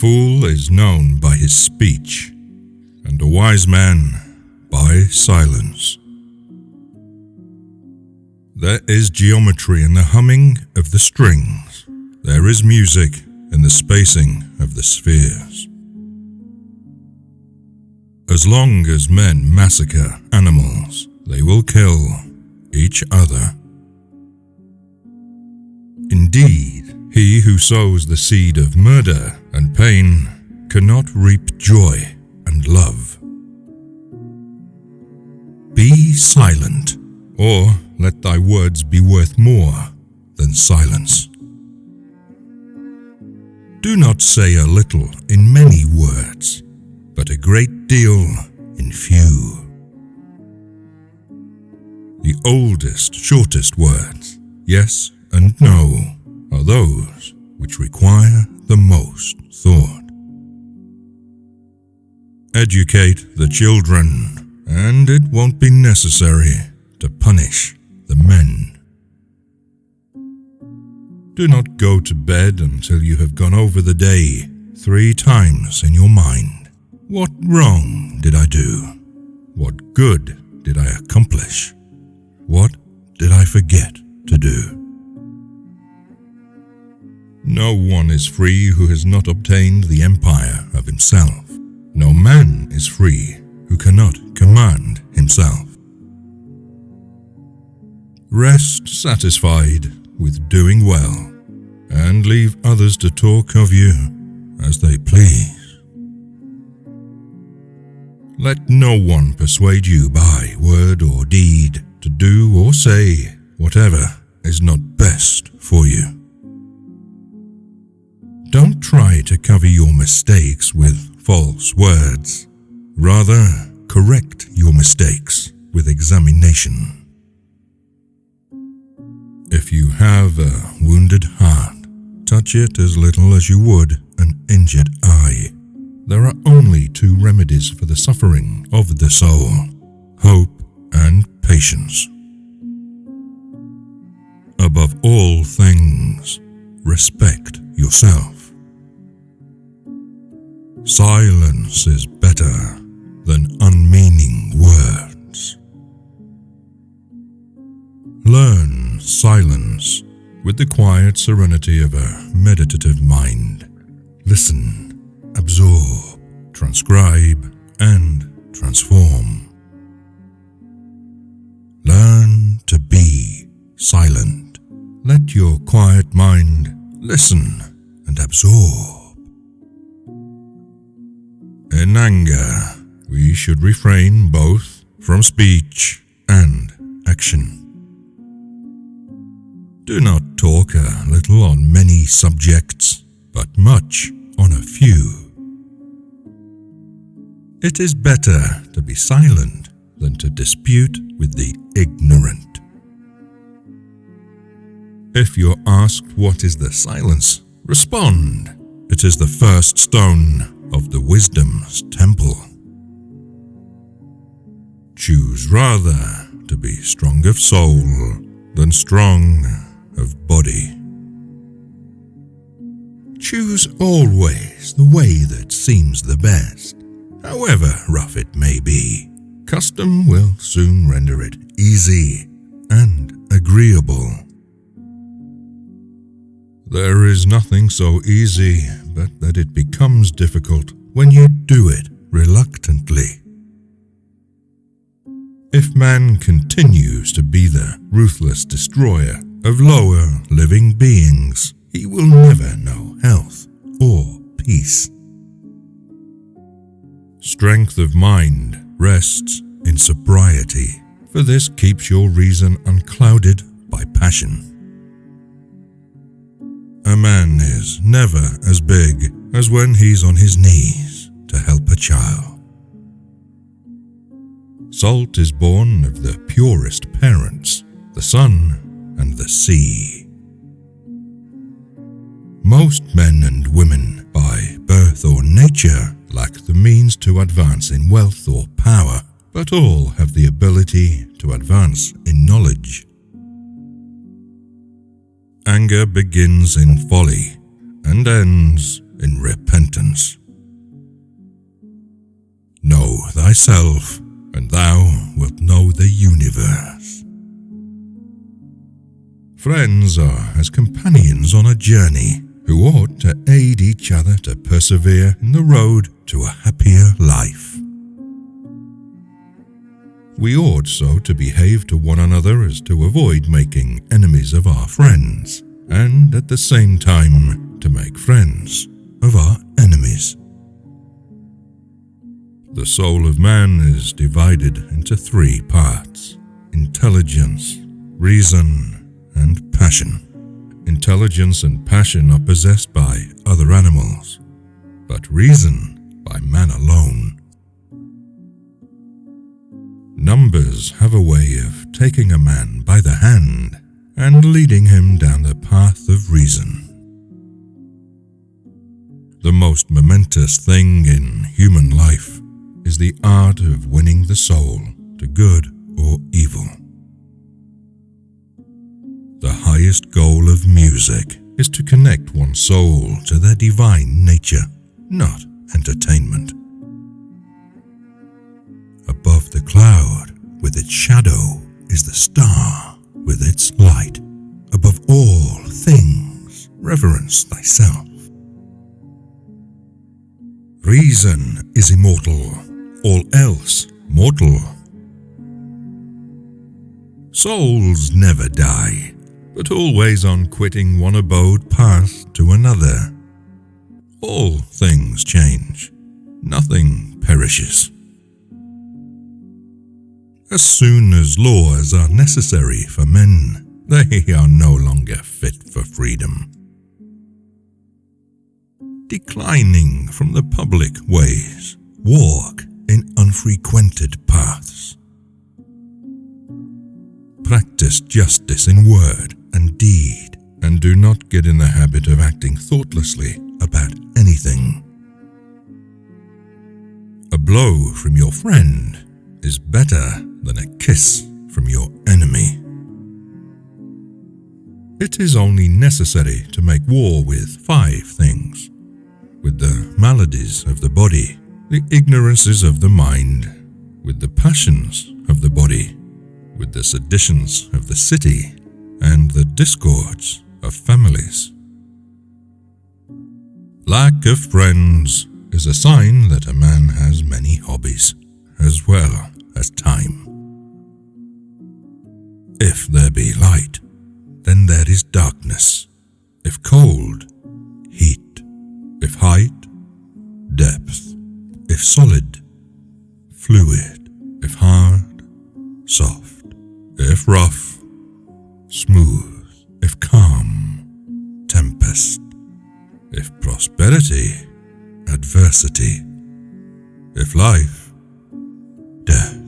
fool is known by his speech, and a wise man by silence. There is geometry in the humming of the strings. There is music in the spacing of the spheres. As long as men massacre animals, they will kill each other. Indeed, he who sows the seed of murder and pain cannot reap joy and love. Be silent, or let thy words be worth more than silence. Do not say a little in many words, but a great deal in few. The oldest, shortest words, yes and no, are those which require the most thought. Educate the children, and it won't be necessary to punish the men. Do not go to bed until you have gone over the day 3 times in your mind. What wrong did I do? What good did I accomplish? What did I forget to do? No one is free who has not obtained the empire of himself. No man is free who cannot command himself. Rest satisfied with doing well, and leave others to talk of you as they please. Let no one persuade you by word or deed to do or say whatever is not best for you. Don't try to cover your mistakes with false words. Rather, correct your mistakes with examination. If you have a wounded heart, touch it as little as you would an injured eye. There are only 2 remedies for the suffering of the soul: hope and patience. Above all things, respect yourself. Silence is better than unmeaning words. Learn silence with the quiet serenity of a meditative mind. Listen, absorb, transcribe, and transform. Learn to be silent. Let your quiet mind listen and absorb. In anger, we should refrain both from speech and action. Do not talk a little on many subjects, but much on a few. It is better to be silent than to dispute with the ignorant. If you're asked what is the silence, respond, it is the first stone of the wisdom's temple. Choose rather to be strong of soul than strong of body. Choose always the way that seems the best, however rough it may be. Custom will soon render it easy and agreeable. There is nothing so easy but that it becomes difficult when you do it reluctantly. If man continues to be the ruthless destroyer of lower living beings, he will never know health or peace. Strength of mind rests in sobriety, for this keeps your reason unclouded by passion. A man is never as big as when he's on his knees to help a child. Salt is born of the purest parents, the sun and the sea. Most men and women, by birth or nature, lack the means to advance in wealth or power, but all have the ability to advance in knowledge. Anger begins in folly and ends in repentance. thyself, and thou wilt know the universe. Friends are as companions on a journey, who ought to aid each other to persevere in the road to a happier life. We ought so to behave to one another as to avoid making enemies of our friends, and at the same time to make friends of our enemies. The soul of man is divided into three parts: intelligence, reason, and passion. Intelligence and passion are possessed by other animals, but reason by man alone. Numbers have a way of taking a man by the hand and leading him down the path of reason. The most momentous thing in human life is the art of winning the soul to good or evil. The highest goal of music is to connect one's soul to their divine nature, not entertainment. Above the cloud, with its shadow, is the star with its light. Above all things, reverence thyself. Reason is immortal, all else mortal. Souls never die, but always on quitting one abode pass to another. All things change, nothing perishes. As soon as laws are necessary for men, they are no longer fit for freedom. Declining from the public ways, walk in unfrequented paths. Practice justice in word and deed, and do not get in the habit of acting thoughtlessly about anything. A blow from your friend is better than a kiss from your enemy. It is only necessary to make war with 5 things: with the maladies of the body, the ignorances of the mind, with the passions of the body, with the seditions of the city, and the discords of families. Lack of friends is a sign that a man has many hobbies, as well as time. If there be light, then there is darkness. If cold, heat. If height, depth. If solid, fluid. If hard, soft. If rough, smooth. If calm, tempest. If prosperity, adversity. If life, death.